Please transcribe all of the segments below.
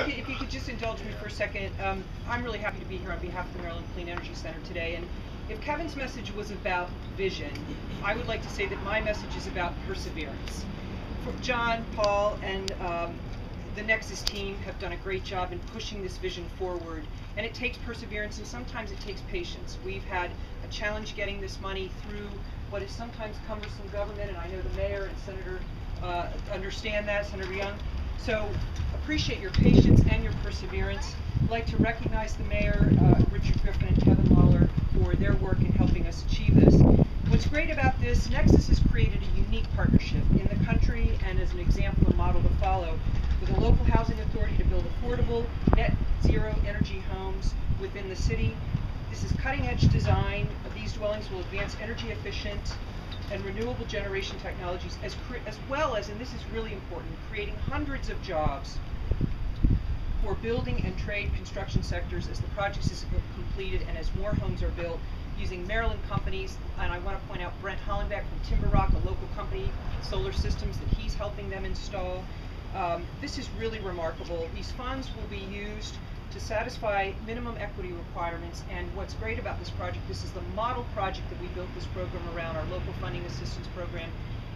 If you could just indulge me for a second, I'm really happy to be here on behalf of the Maryland Clean Energy Center today. And if Kevin's message was about vision, I would like to say that my message is about perseverance. John, Paul, and the Nexus team have done a great job in pushing this vision forward, and it takes perseverance and sometimes it takes patience. We've had a challenge getting this money through what is sometimes cumbersome government, and I know the mayor and Senator understand that, Senator Young. So appreciate your patience and your perseverance. I'd like to recognize the mayor, Richard Griffin and Kevin Lawler, for their work in helping us achieve this. What's great about this, Nexus has created a unique partnership in the country and as an example and model to follow with a local housing authority to build affordable, net zero energy homes within the city. This is cutting-edge design. These dwellings will advance energy efficient and renewable generation technologies as well as, and this is really important, creating hundreds of jobs for building and trade construction sectors as the projects is completed and as more homes are built using Maryland companies. And I want to point out Brent Hollenbeck from Timber Rock, a local company, solar systems that he's helping them install. This is really remarkable. These funds will be used to satisfy minimum equity requirements, and what's great about this project, this is the model project that we built this program around, our local funding assistance program,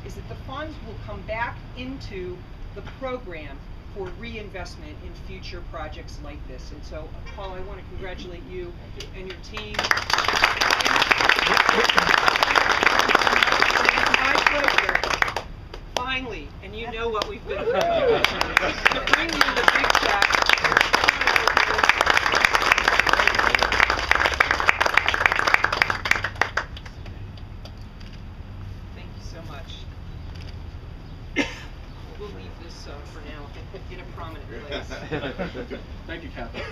is that the funds will come back into the program for reinvestment in future projects like this. And so, Paul, I want to congratulate you and your team. It's my pleasure, finally, and you know what we've been through, to bring you the big check. We'll leave this for now in a prominent place. Thank you, Kathy.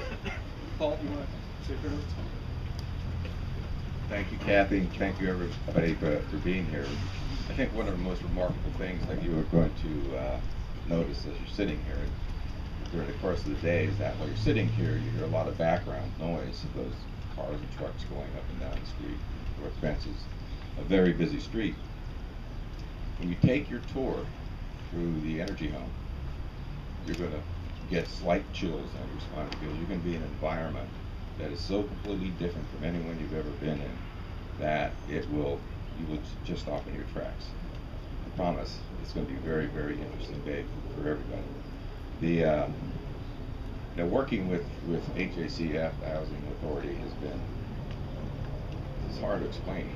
Paul, you want to say a few words? Thank you, Kathy. Thank you, everybody, for being here. I think one of the most remarkable things that you are going to notice as you're sitting here during the course of the day is that while you're sitting here, you hear a lot of background noise of those cars and trucks going up and down the street. North Fence is a very busy street. When you take your tour through the energy home, you're going to get slight chills on your spine because you're going to be in an environment that is so completely different from anyone you've ever been in that you will just stop in your tracks. I promise it's going to be a very, very interesting day for everybody. Working with HACF, the Housing Authority, has been, it's hard to explain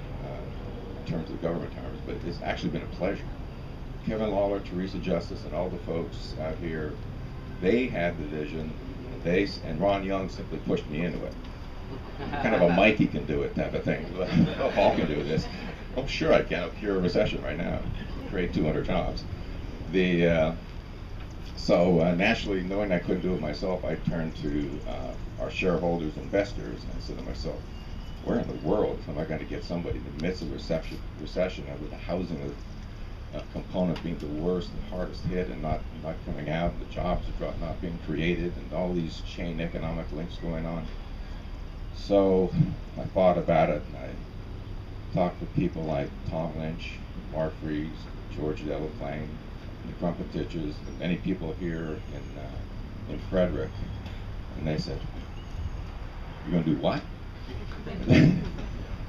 in terms of government terms, but it's actually been a pleasure. Kevin Lawler, Teresa Justice, and all the folks out here, they had the vision, and Ron Young simply pushed me into it. Kind of a Mikey can do it type of thing. Paul can do this. I'm sure I can cure a recession right now, create 200 jobs. So naturally, knowing I couldn't do it myself, I turned to our shareholders, investors, and I said to myself, where in the world am I going to get somebody in the midst of recession with the housing component being the worst and hardest hit and not coming out, and the jobs are not being created, and all these chain economic links going on? So I thought about it, and I talked to people like Tom Lynch, Mark Reeves, George Delaplane, the Crumpetitches, and many people here in Frederick, and they said, "You're going to do what?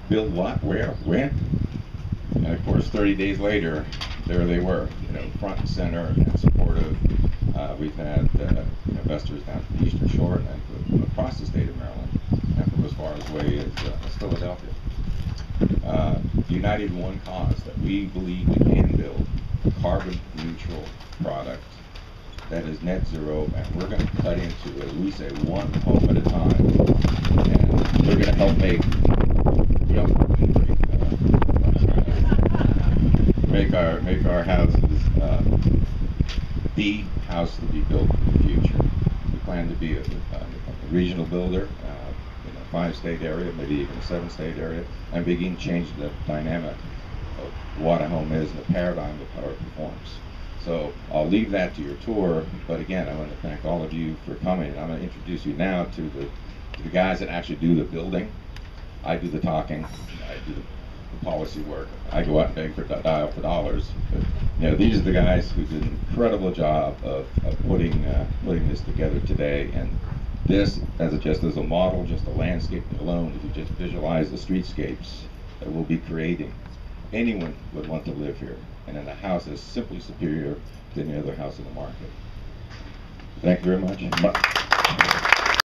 Build what? Where? When?" And of course, 30 days later, there they were, front and center and supportive. We've had investors down from the Eastern Shore and from across the state of Maryland, and from as far away as Philadelphia. United in one cause, that we believe we can build a carbon neutral product that is net zero, and we're going to cut into, as we say, one home at a time, and we're going to help make our houses the house to be built in the future. We plan to be a regional builder in a 5-state area, maybe even a 7-state area, and begin changing the dynamic of what a home is and the paradigm of how it performs. So I'll leave that to your tour, but again, I want to thank all of you for coming. And I'm going to introduce you now to the guys that actually do the building. I do the talking, I do the policy work. I go out and beg for dial for dollars. But, you know, these are the guys who did an incredible job of putting this together today. And this, just as a model, just a landscaping alone, if you just visualize the streetscapes that we'll be creating, anyone would want to live here. And in a house that's simply superior to any other house in the market. Thank you very much.